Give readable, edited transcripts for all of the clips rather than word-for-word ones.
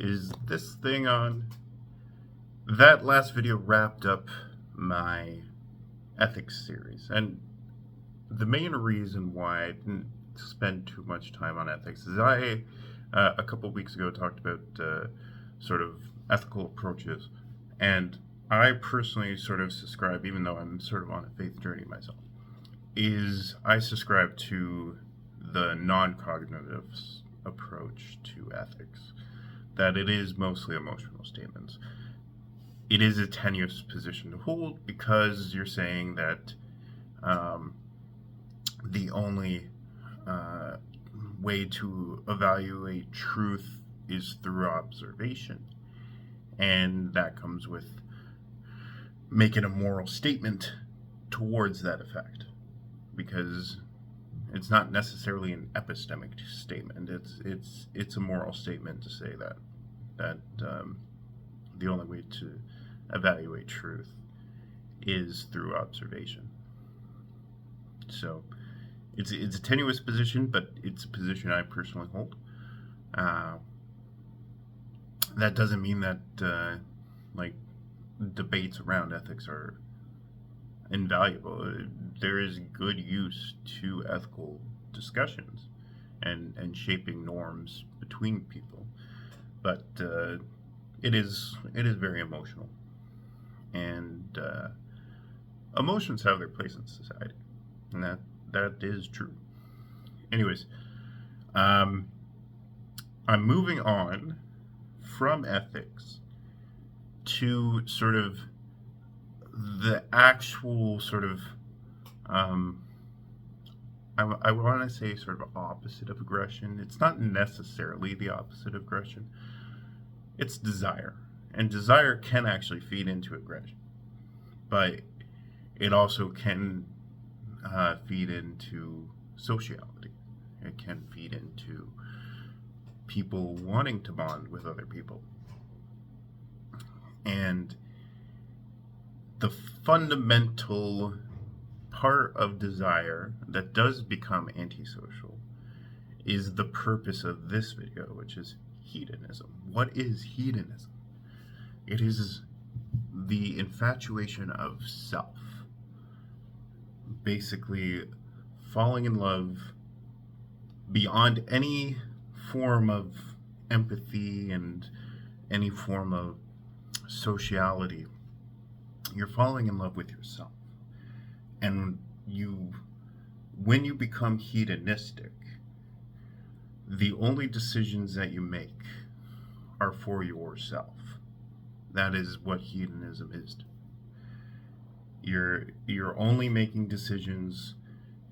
is this thing on. That last video wrapped up my ethics series, and the main reason why I didn't spend too much time on ethics is I, a couple of weeks ago, talked about sort of ethical approaches, and I personally sort of subscribe, even though I'm sort of on a faith journey myself, is I subscribe to the non-cognitive approach to ethics, that it is mostly emotional statements. It is a tenuous position to hold because you're saying that the only way to evaluate truth is through observation, and that comes with making a moral statement towards that effect, because it's not necessarily an epistemic statement. It's a moral statement to say that the only way to evaluate truth is through observation. So it's a tenuous position, but it's a position I personally hold. That doesn't mean that like debates around ethics are invaluable. There is good use to ethical discussions and shaping norms between people, but it is very emotional, and emotions have their place in society, and that is true. Anyways, I'm moving on from ethics to sort of the actual sort of I want to say sort of opposite of aggression. It's not necessarily the opposite of aggression. It's desire, and desire can actually feed into aggression, but it also can feed into sociality. It can feed into people wanting to bond with other people, and the fundamental part of desire that does become antisocial is the purpose of this video, which is hedonism. What is hedonism? It is the infatuation of self. Basically, falling in love beyond any form of empathy and any form of sociality. You're falling in love with yourself. And when you become hedonistic, the only decisions that you make are for yourself. That is what hedonism is. You're only making decisions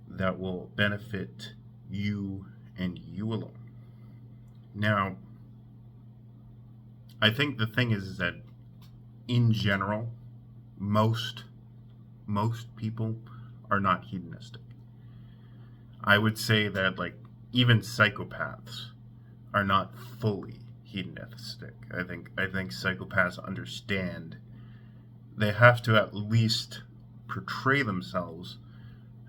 that will benefit you and you alone. Now, I think the thing is that in general, most people are not hedonistic. I would say that like even psychopaths are not fully hedonistic. I think psychopaths understand they have to at least portray themselves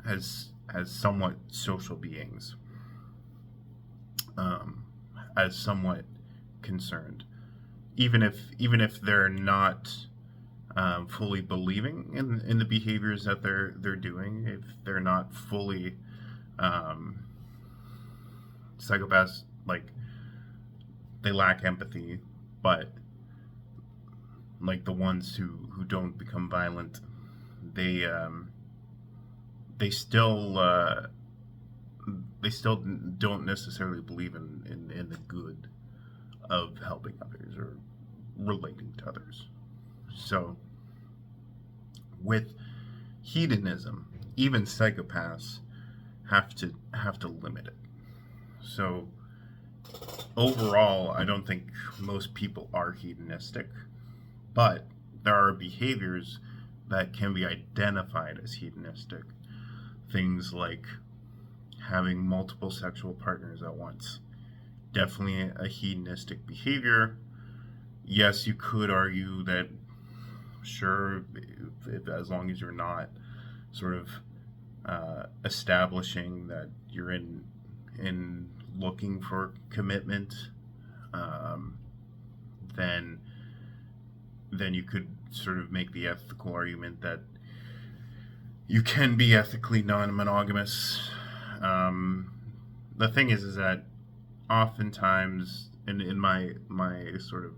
as somewhat social beings, as somewhat concerned, even if they're not fully believing in the behaviors that they're doing. If they're not fully psychopaths, like they lack empathy, but like the ones who don't become violent, they still don't necessarily believe in the good of helping others or relating to others. So with hedonism, even psychopaths have to limit it. So overall, I don't think most people are hedonistic, but there are behaviors that can be identified as hedonistic. Things like having multiple sexual partners at once. Definitely a hedonistic behavior. Yes, you could argue that, sure, if as long as you're not sort of establishing that you're in looking for commitment, then you could sort of make the ethical argument that you can be ethically non-monogamous. The thing is that oftentimes, in my sort of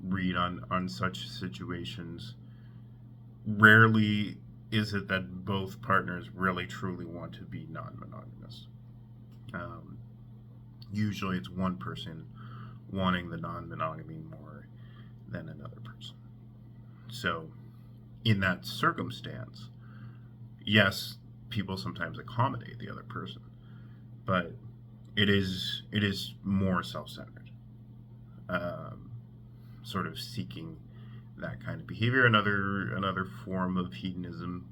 read on such situations, rarely is it that both partners really truly want to be non-monogamous. Usually it's one person wanting the non-monogamy more than another person. So in that circumstance, yes, people sometimes accommodate the other person, but it is more self-centered, sort of seeking that kind of behavior. Another form of hedonism,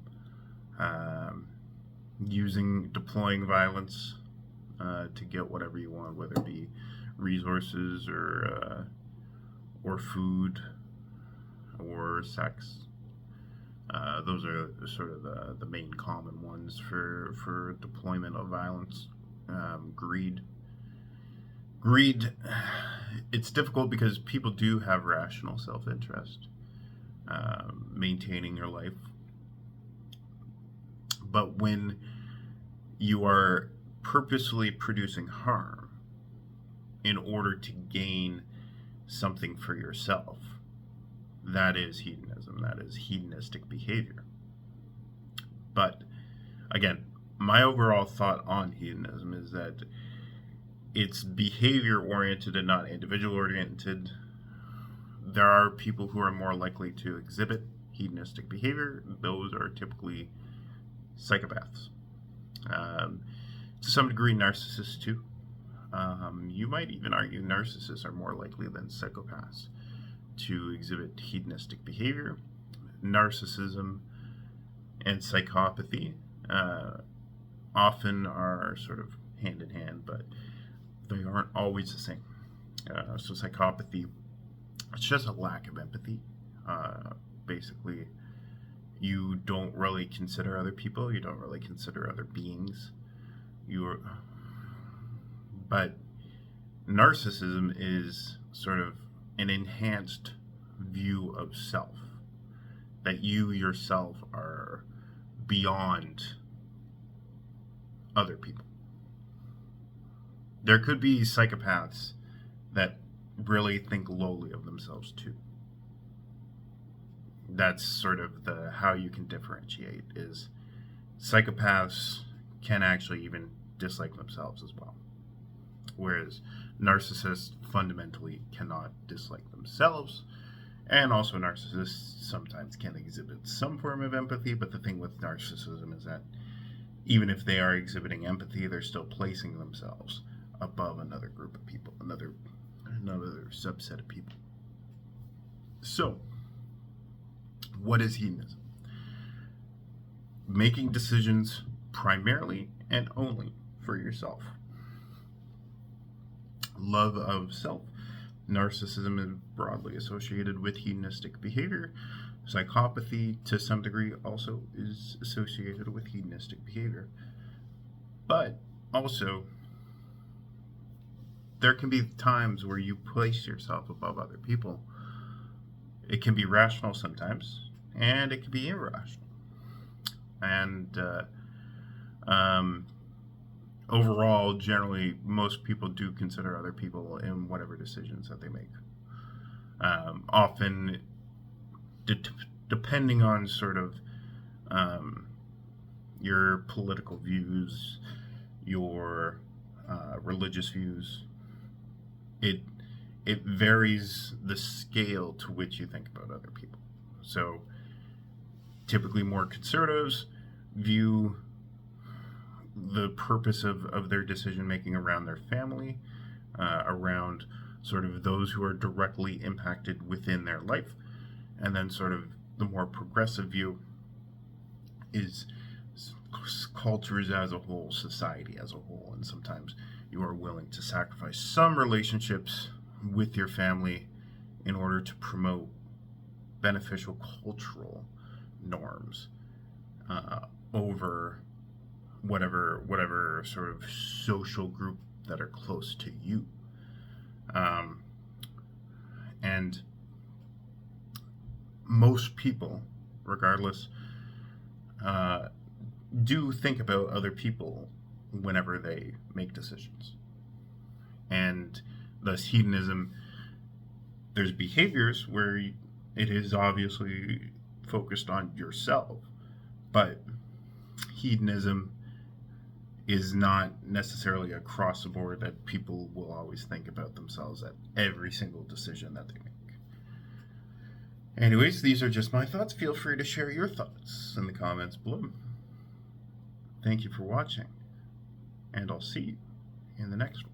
deploying violence to get whatever you want, whether it be resources or food or sex. Those are sort of the main common ones for deployment of violence. Greed, it's difficult because people do have rational self-interest, maintaining your life. But when you are purposely producing harm in order to gain something for yourself, that is hedonism. That is hedonistic behavior. But again, my overall thought on hedonism is that it's behavior oriented and not individual oriented. There are people who are more likely to exhibit hedonistic behavior. Those are typically psychopaths. To some degree, narcissists too. You might even argue narcissists are more likely than psychopaths to exhibit hedonistic behavior. Narcissism and psychopathy often are sort of hand in hand, but they aren't always the same. So psychopathy, it's just a lack of empathy. Basically, you don't really consider other people. You don't really consider other beings. But narcissism is sort of an enhanced view of self, that you yourself are beyond other people. There could be psychopaths that really think lowly of themselves too. That's sort of how you can differentiate, is psychopaths can actually even dislike themselves as well, whereas narcissists fundamentally cannot dislike themselves. And also narcissists sometimes can exhibit some form of empathy, but the thing with narcissism is that even if they are exhibiting empathy, they're still placing themselves above another group of people, another subset of people. So, what is hedonism? Making decisions primarily and only for yourself. Love of self. Narcissism is broadly associated with hedonistic behavior. Psychopathy, to some degree, also is associated with hedonistic behavior. But also, there can be times where you place yourself above other people. It can be rational sometimes, and it can be irrational. And overall, generally, most people do consider other people in whatever decisions that they make. Often, depending on sort of your political views, your religious views, it varies the scale to which you think about other people. So, typically more conservatives view the purpose of their decision making around their family, around sort of those who are directly impacted within their life. And then sort of the more progressive view is cultures as a whole, society as a whole. And sometimes you are willing to sacrifice some relationships with your family in order to promote beneficial cultural norms over whatever sort of social group that are close to you. And And most people, regardless, do think about other people whenever they make decisions. And thus, hedonism, there's behaviors where it is obviously focused on yourself, but hedonism is not necessarily across the board that people will always think about themselves at every single decision that they make. Anyways, these are just my thoughts. Feel free to share your thoughts in the comments below. Thank you for watching, and I'll see you in the next one.